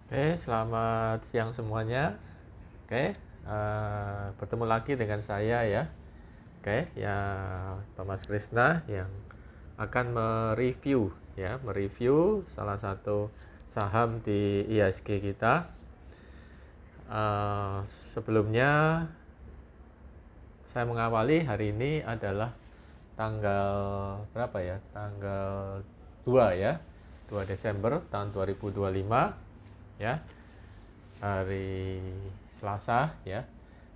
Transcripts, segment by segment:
Oke, selamat siang semuanya. Oke, bertemu lagi dengan saya ya. Oke, ya Thomas Krisna yang akan mereview salah satu saham di IHSG kita. Sebelumnya saya mengawali hari ini adalah tanggal berapa ya? Tanggal 2 ya. 2 Desember tahun 2025 ya. Hari Selasa ya.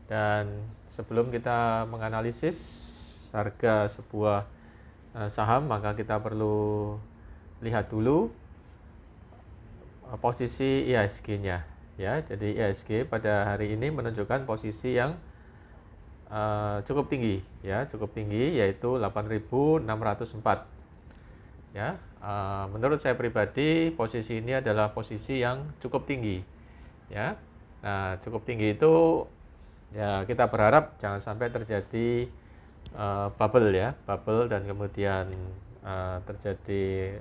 Dan sebelum kita menganalisis harga sebuah saham, maka kita perlu lihat dulu posisi IHSG-nya ya. Jadi IHSG pada hari ini menunjukkan posisi yang cukup tinggi ya, cukup tinggi yaitu 8.604 ya. Menurut saya pribadi posisi ini adalah posisi yang cukup tinggi ya. Nah, cukup tinggi itu ya kita berharap jangan sampai terjadi bubble ya, bubble dan kemudian terjadi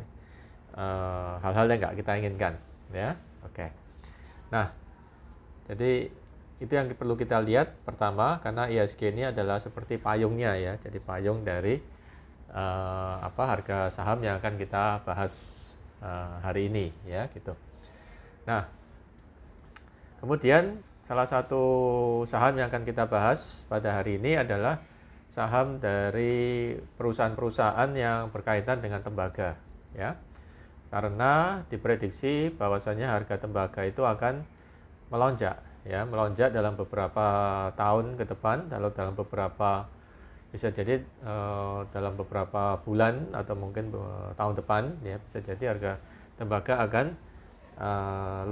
hal-hal yang nggak kita inginkan ya. Oke. Nah, jadi itu yang perlu kita lihat pertama, karena IHSG ini adalah seperti payungnya ya, jadi payung dari harga saham yang akan kita bahas hari ini ya gitu. Nah, kemudian salah satu saham yang akan kita bahas pada hari ini adalah saham dari perusahaan-perusahaan yang berkaitan dengan tembaga ya. Karena diprediksi bahwasanya harga tembaga itu akan melonjak ya, melonjak dalam beberapa tahun ke depan, dalam beberapa bisa jadi dalam beberapa bulan atau mungkin tahun depan ya, bisa jadi harga tembaga akan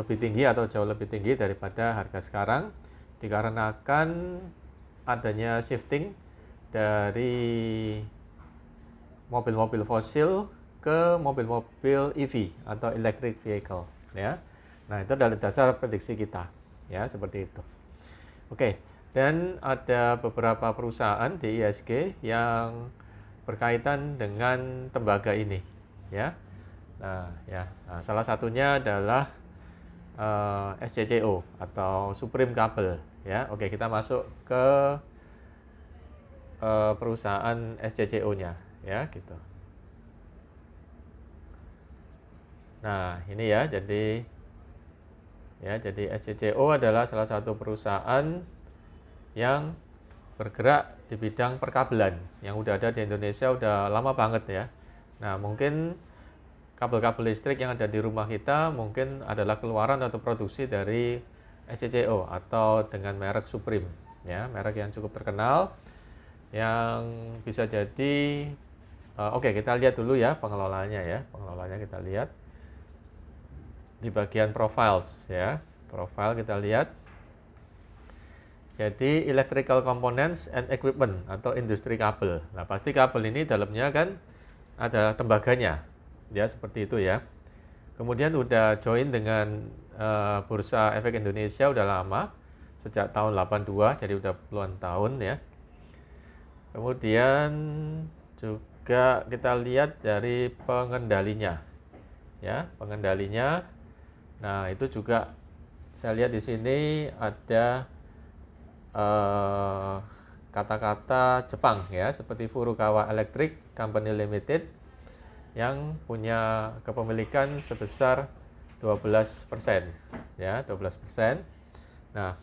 lebih tinggi atau jauh lebih tinggi daripada harga sekarang, dikarenakan adanya shifting dari mobil-mobil fosil ke mobil-mobil EV atau electric vehicle ya. Nah, itu adalah dasar prediksi kita ya, seperti itu. Oke, dan ada beberapa perusahaan di IHSG yang berkaitan dengan tembaga ini ya. Nah, ya, salah satunya adalah SCCO atau Supreme Cable ya. Oke, kita masuk ke perusahaan SCCO-nya ya gitu. Nah, ini ya, jadi SCCO adalah salah satu perusahaan yang bergerak di bidang perkabelan yang udah ada di Indonesia udah lama banget ya. Nah, mungkin kabel-kabel listrik yang ada di rumah kita mungkin adalah keluaran atau produksi dari SCCO atau dengan merek Supreme ya, merek yang cukup terkenal yang bisa jadi oke, kita lihat dulu ya pengelolanya ya. Pengelolanya kita lihat di bagian profiles ya. Profile kita lihat. Jadi electrical components and equipment atau industri kabel. Nah, pasti kabel ini dalamnya kan ada tembaganya. Ya, seperti itu ya. Kemudian udah join dengan Bursa Efek Indonesia udah lama, sejak tahun 82, jadi udah puluhan tahun ya. Kemudian juga kita lihat dari pengendalinya. Ya, pengendalinya. Nah, itu juga saya lihat di sini ada kata-kata Jepang ya, seperti Furukawa Electric Company Limited yang punya kepemilikan sebesar 12% ya, 12%. Nah,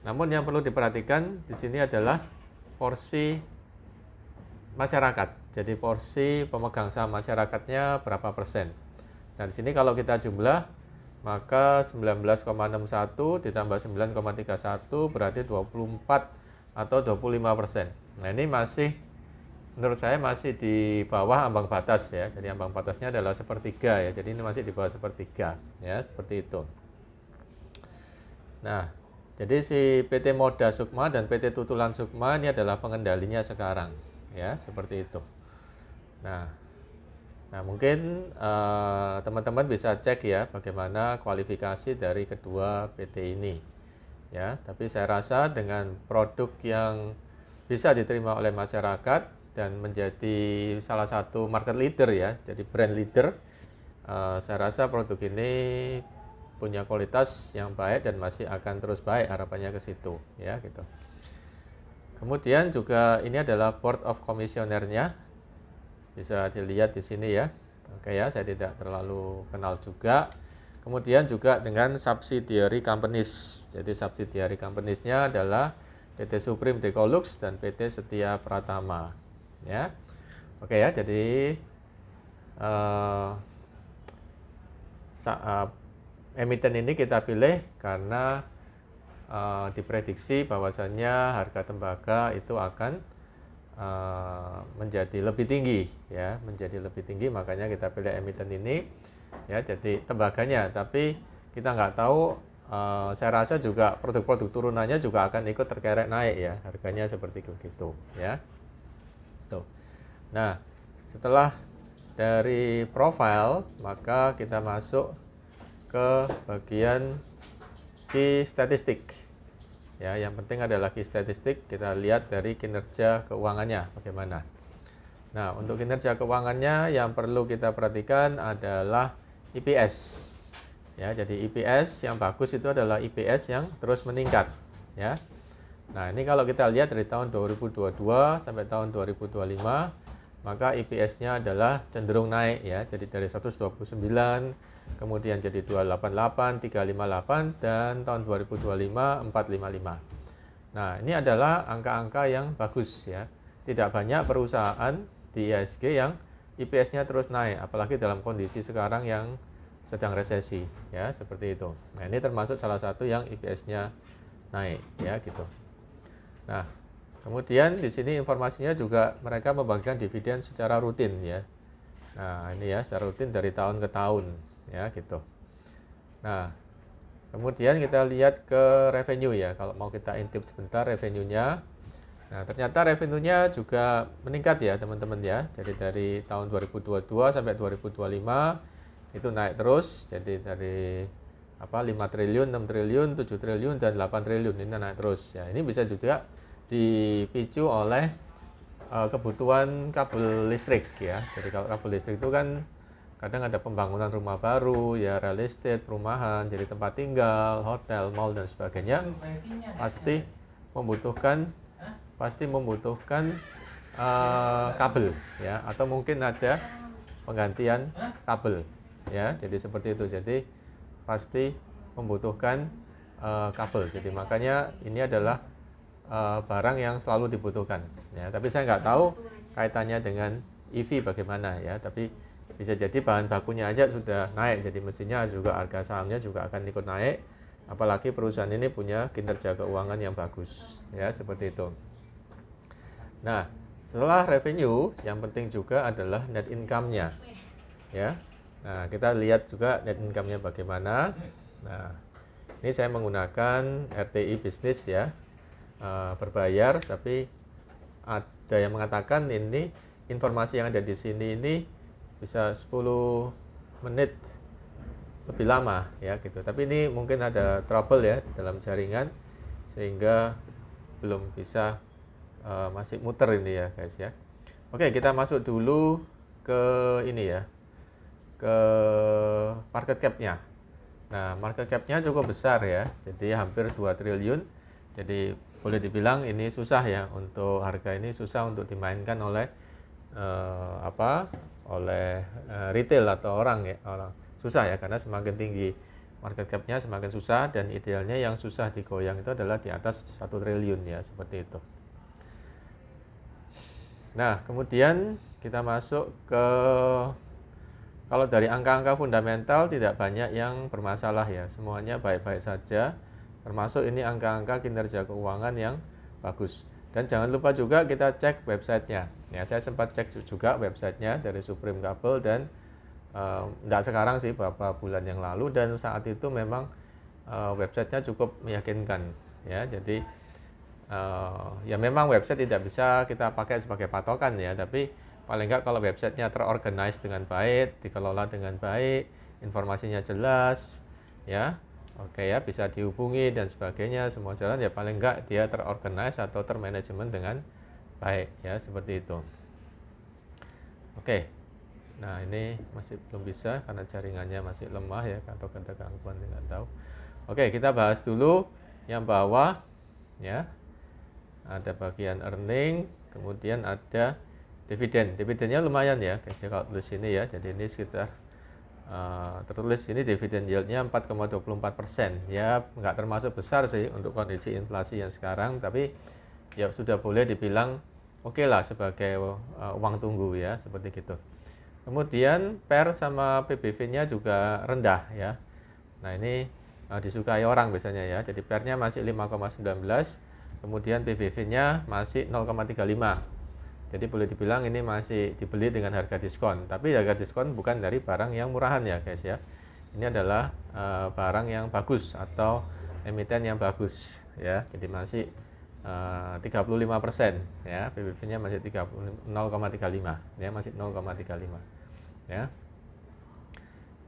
namun yang perlu diperhatikan di sini adalah porsi masyarakat. Jadi porsi pemegang saham masyarakatnya berapa persen. Nah, di sini kalau kita jumlah maka 19,61 ditambah 9,31 berarti 24 atau 25%. Nah, ini masih menurut saya masih di bawah ambang batas ya. Jadi ambang batasnya adalah sepertiga ya. Jadi ini masih di bawah sepertiga ya, seperti itu. Nah, jadi si PT Moda Sukma dan PT Tutulan Sukma ini adalah pengendalinya sekarang ya, seperti itu. Nah, mungkin teman-teman bisa cek ya bagaimana kualifikasi dari kedua PT ini. Ya, tapi saya rasa dengan produk yang bisa diterima oleh masyarakat dan menjadi salah satu market leader ya, jadi brand leader, saya rasa produk ini punya kualitas yang baik dan masih akan terus baik, harapannya ke situ ya gitu. Kemudian juga ini adalah board of commissionernya, bisa dilihat di sini ya. Oke ya, saya tidak terlalu kenal juga. Kemudian juga dengan subsidiary companies. Jadi subsidiary companies-nya adalah PT Supreme Decolux dan PT Setia Pratama ya. Oke ya, jadi emiten ini kita pilih karena diprediksi bahwasannya harga tembaga itu akan menjadi lebih tinggi ya, menjadi lebih tinggi, makanya kita pilih emiten ini ya. Jadi tembaganya, tapi kita nggak tahu, saya rasa juga produk-produk turunannya juga akan ikut terkerek naik ya, harganya seperti itu ya. Tuh. Nah, setelah dari profile maka kita masuk ke bagian key statistik. Ya, yang penting adalah key statistik, kita lihat dari kinerja keuangannya bagaimana. Nah, untuk kinerja keuangannya yang perlu kita perhatikan adalah EPS. Ya, jadi EPS yang bagus itu adalah EPS yang terus meningkat, ya. Nah, ini kalau kita lihat dari tahun 2022 sampai tahun 2025, maka EPS-nya adalah cenderung naik ya. Jadi dari 129 kemudian jadi 288, 358 dan tahun 2025 455. Nah, ini adalah angka-angka yang bagus ya. Tidak banyak perusahaan di IHSG yang EPS-nya terus naik, apalagi dalam kondisi sekarang yang sedang resesi ya, seperti itu. Nah, ini termasuk salah satu yang EPS-nya naik ya gitu. Nah, kemudian di sini informasinya juga mereka membagikan dividen secara rutin ya. Nah, ini ya secara rutin dari tahun ke tahun ya gitu. Nah, kemudian kita lihat ke revenue ya. Kalau mau kita intip sebentar revenue-nya. Nah, ternyata revenue-nya juga meningkat ya, teman-teman ya. Jadi dari tahun 2022 sampai 2025 itu naik terus. Jadi dari 5 triliun, 6 triliun, 7 triliun dan 8 triliun ini naik terus ya. Ini bisa juga dipicu oleh kebutuhan kabel listrik ya. Jadi kalau kabel listrik itu kan kadang ada pembangunan rumah baru ya, real estate, perumahan, jadi tempat tinggal, hotel, mall dan sebagainya pasti membutuhkan kabel ya, atau mungkin ada penggantian kabel ya. Jadi seperti itu. Jadi pasti membutuhkan kabel. Jadi makanya ini adalah barang yang selalu dibutuhkan ya. Tapi saya nggak tahu kaitannya dengan EV bagaimana ya, tapi bisa jadi bahan bakunya aja sudah naik, jadi mestinya juga harga sahamnya juga akan ikut naik, apalagi perusahaan ini punya kinerja keuangan yang bagus ya, seperti itu. Nah, setelah revenue yang penting juga adalah net income-nya ya. Nah, kita lihat juga net income-nya bagaimana. Nah, ini saya menggunakan RTI bisnis ya, berbayar, tapi ada yang mengatakan ini informasi yang ada di sini ini bisa 10 menit lebih lama ya gitu. Tapi ini mungkin ada trouble ya dalam jaringan sehingga belum bisa masih muter ini ya guys ya. Oke, kita masuk dulu ke ini ya, ke market cap-nya. Nah, market cap-nya cukup besar ya, jadi hampir 2 triliun. Jadi boleh dibilang ini susah ya, untuk harga ini susah untuk dimainkan oleh retail atau orang ya, susah ya, karena semakin tinggi market cap-nya semakin susah, dan idealnya yang susah digoyang itu adalah di atas 1 triliun ya, seperti itu. Nah, kemudian kita masuk ke, kalau dari angka-angka fundamental tidak banyak yang bermasalah ya, semuanya baik-baik saja, termasuk ini angka-angka kinerja keuangan yang bagus. Dan jangan lupa juga kita cek websitenya. Ya, saya sempat cek juga websitenya dari Supreme Cable, dan tidak sekarang sih, beberapa bulan yang lalu, dan saat itu memang websitenya cukup meyakinkan. Ya, jadi ya memang website tidak bisa kita pakai sebagai patokan ya, tapi paling enggak kalau websitenya terorganize dengan baik, dikelola dengan baik, informasinya jelas, ya. Oke ya, bisa dihubungi dan sebagainya, semua jalan ya, paling enggak dia terorganize atau termanajemen dengan baik ya, seperti itu. Oke. Nah, ini masih belum bisa karena jaringannya masih lemah ya, atau ada gangguan tidak tahu. Oke, kita bahas dulu yang bawah ya. Ada bagian earning, kemudian ada dividen. Dividennya lumayan ya, guys, ya, kalau tulis ini ya. Jadi ini sekitar tertulis ini dividen yieldnya 4,24%. Ya, nggak termasuk besar sih untuk kondisi inflasi yang sekarang, tapi ya sudah boleh dibilang oke lah sebagai uang tunggu ya, seperti gitu. Kemudian PER sama PBV-nya juga rendah ya. Nah, ini disukai orang biasanya ya. Jadi PER-nya masih 5,19, kemudian PBV-nya masih 0,35. Jadi boleh dibilang ini masih dibeli dengan harga diskon. Tapi harga diskon bukan dari barang yang murahan ya, guys ya. Ini adalah barang yang bagus atau emiten yang bagus ya. Jadi masih 35% ya, PBV-nya masih 0,35 ya, masih 0,35 ya.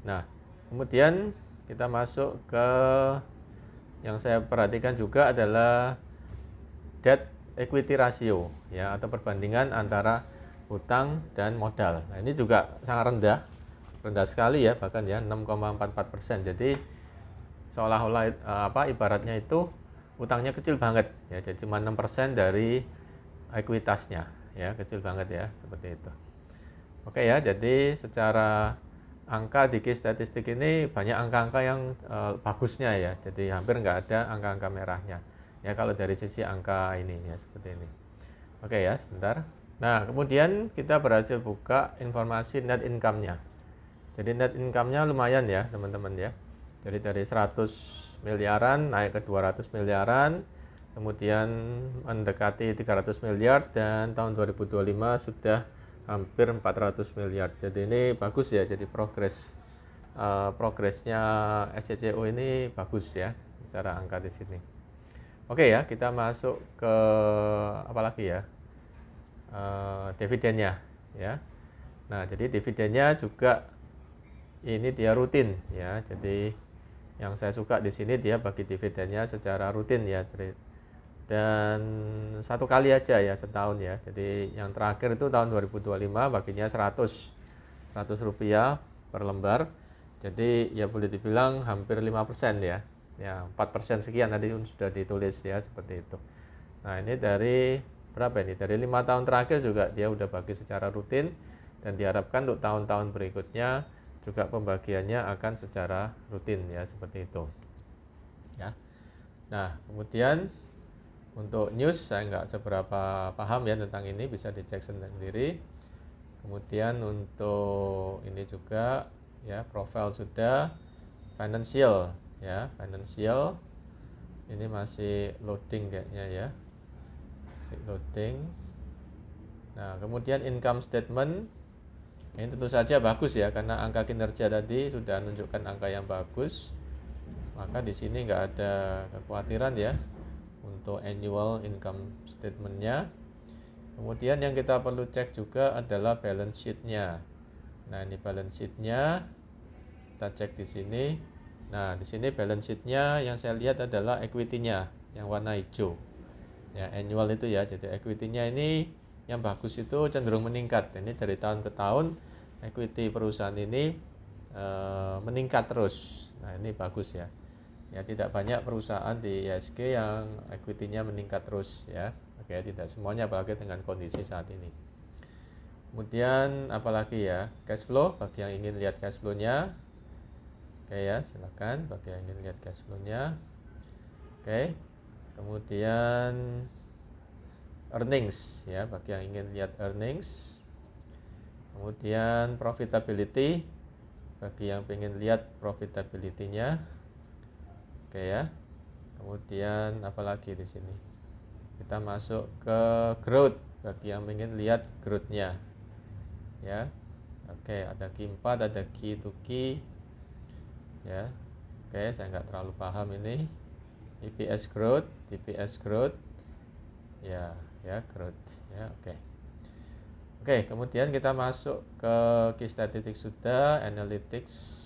Nah, kemudian kita masuk ke yang saya perhatikan juga adalah debt equity ratio ya, atau perbandingan antara hutang dan modal. Nah, ini juga sangat rendah sekali ya, bahkan ya 6,44%. Jadi seolah-olah ibaratnya itu utangnya kecil banget ya, jadi cuma 6% dari ekuitasnya ya, kecil banget ya, seperti itu. Oke ya, jadi secara angka di case statistik ini banyak angka-angka yang bagusnya ya, jadi hampir nggak ada angka-angka merahnya ya kalau dari sisi angka ini ya, seperti ini. Oke ya, sebentar. Nah, kemudian kita berhasil buka informasi net income-nya. Jadi net income-nya lumayan ya teman-teman ya. Jadi dari 100 miliaran naik ke 200 miliaran, kemudian mendekati 300 miliar, dan tahun 2025 sudah hampir 400 miliar. Jadi ini bagus ya, jadi progresnya SCCO ini bagus ya secara angka di sini. Oke ya, kita masuk ke apa lagi ya, dividennya ya. Nah, jadi dividennya juga ini dia rutin ya. Jadi yang saya suka di sini dia bagi dividennya secara rutin ya, dan satu kali aja ya setahun ya. Jadi yang terakhir itu tahun 2025 baginya 100 rupiah per lembar. Jadi ya boleh dibilang hampir 5% ya. Ya 4% sekian tadi sudah ditulis ya, seperti itu. Nah, ini dari berapa ini? Dari 5 tahun terakhir juga dia udah bagi secara rutin, dan diharapkan untuk tahun-tahun berikutnya juga pembagiannya akan secara rutin ya, seperti itu ya. Nah, kemudian untuk news saya nggak seberapa paham ya tentang ini, bisa dicek sendiri. Kemudian untuk ini juga ya, profile sudah. Financial ya, financial ini masih loading kayaknya ya, masih loading. Nah, kemudian income statement ini tentu saja bagus ya, karena angka kinerja tadi sudah menunjukkan angka yang bagus, maka di sini nggak ada kekhawatiran ya untuk annual income statementnya. Kemudian yang kita perlu cek juga adalah balance sheet-nya. Nah, ini balance sheet-nya kita cek di sini. Nah, di sini balance sheet-nya yang saya lihat adalah equity-nya yang warna hijau ya, annual itu ya. Jadi equity-nya ini yang bagus itu cenderung meningkat. Ini dari tahun ke tahun equity perusahaan ini meningkat terus. Nah, ini bagus ya. Ya, tidak banyak perusahaan di IHSG yang equity-nya meningkat terus ya. Oke, tidak semuanya, apalagi dengan kondisi saat ini. Kemudian apalagi ya, cash flow bagi yang ingin lihat cash flow-nya. Oke ya, silakan bagi yang ingin lihat cash flow-nya. Oke. Kemudian earnings ya, bagi yang ingin lihat earnings. Kemudian profitability bagi yang ingin lihat profitability-nya. Oke ya. Kemudian apalagi di sini? Kita masuk ke growth bagi yang ingin lihat growth-nya. Ya. Oke, ada Q4, ada Q2Q. Ya. Oke, saya nggak terlalu paham ini. EPS growth, DPS growth. Ya, growth ya. Oke, kemudian kita masuk ke key statistik sudah, analytics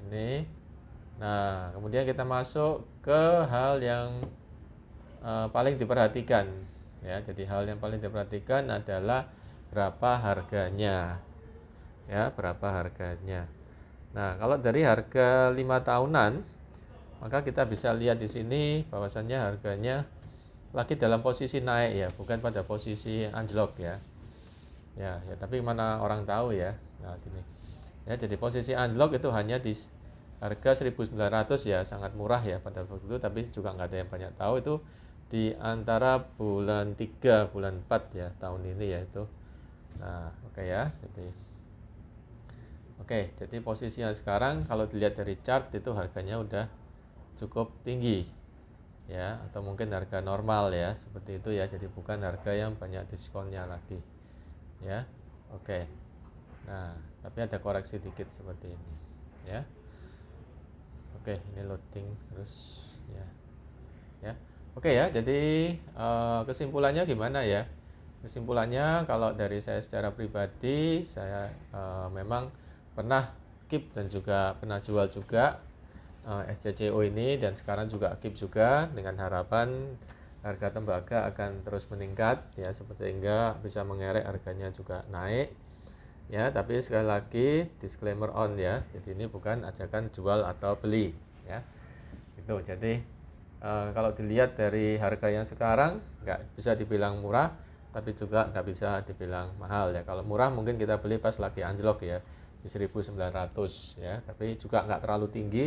ini. Nah, kemudian kita masuk ke hal yang paling diperhatikan ya. Jadi hal yang paling diperhatikan adalah berapa harganya. ya, berapa harganya. Nah, kalau dari harga 5 tahunan, maka kita bisa lihat di sini bahwasannya harganya lagi dalam posisi naik ya, bukan pada posisi anjlok ya. Ya, tapi mana orang tahu ya. Nah, gini. Ya, jadi posisi unlock itu hanya di harga 1.900 ya, sangat murah ya pada waktu itu, tapi juga nggak ada yang banyak tahu itu di antara bulan 3 bulan 4 ya tahun ini ya itu. Nah, oke ya. Jadi posisinya sekarang kalau dilihat dari chart itu harganya udah cukup tinggi ya, atau mungkin harga normal ya, seperti itu ya. Jadi bukan harga yang banyak diskonnya lagi. Ya. Oke. Nah, tapi ada koreksi dikit seperti ini ya. Oke, ini loading terus ya. Ya. Oke ya, jadi kesimpulannya gimana ya? Kesimpulannya kalau dari saya secara pribadi, saya memang pernah keep dan juga pernah jual juga SCCO ini, dan sekarang juga keep juga dengan harapan harga tembaga akan terus meningkat ya, sehingga bisa mengerek harganya juga naik ya. Tapi sekali lagi disclaimer on ya, jadi ini bukan ajakan jual atau beli ya. Itu jadi kalau dilihat dari harga yang sekarang nggak bisa dibilang murah, tapi juga nggak bisa dibilang mahal ya. Kalau murah mungkin kita beli pas lagi anjlok ya di 1.900 ya, tapi juga nggak terlalu tinggi.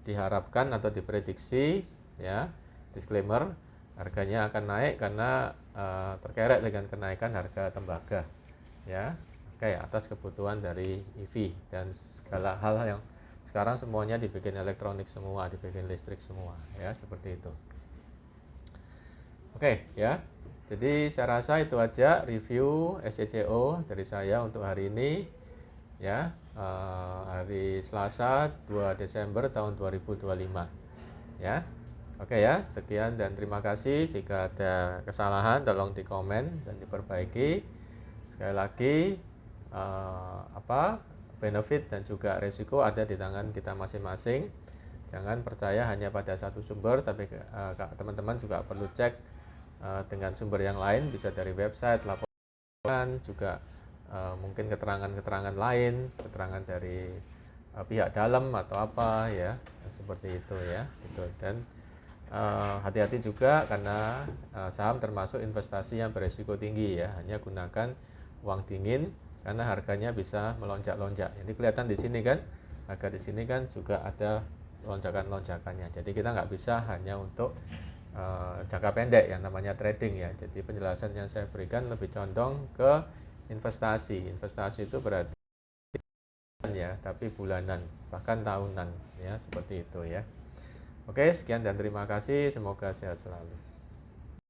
Diharapkan atau diprediksi ya, disclaimer, harganya akan naik karena terkerek dengan kenaikan harga tembaga ya, kayak atas kebutuhan dari EV dan segala hal yang sekarang semuanya dibikin elektronik semua, dibikin listrik semua ya, seperti itu. Oke ya, jadi saya rasa itu aja review SCCO dari saya untuk hari ini ya, hari Selasa 2 Desember tahun 2025 ya. Oke ya, sekian dan terima kasih. Jika ada kesalahan tolong dikomen dan diperbaiki. Sekali lagi benefit dan juga resiko ada di tangan kita masing-masing. Jangan percaya hanya pada satu sumber, tapi teman-teman juga perlu cek dengan sumber yang lain, bisa dari website, laporan, juga mungkin keterangan-keterangan lain, keterangan dari pihak dalam atau apa ya, seperti itu ya. Dan hati-hati juga karena saham termasuk investasi yang beresiko tinggi ya. Hanya gunakan uang dingin karena harganya bisa melonjak-lonjak. Jadi kelihatan di sini kan, harga di sini kan juga ada lonjakan-lonjakannya. Jadi kita nggak bisa hanya untuk jangka pendek yang namanya trading ya. Jadi penjelasan yang saya berikan lebih condong ke investasi. Investasi itu berarti ya, tapi bulanan bahkan tahunan ya, seperti itu ya. Oke, sekian dan terima kasih. Semoga sehat selalu.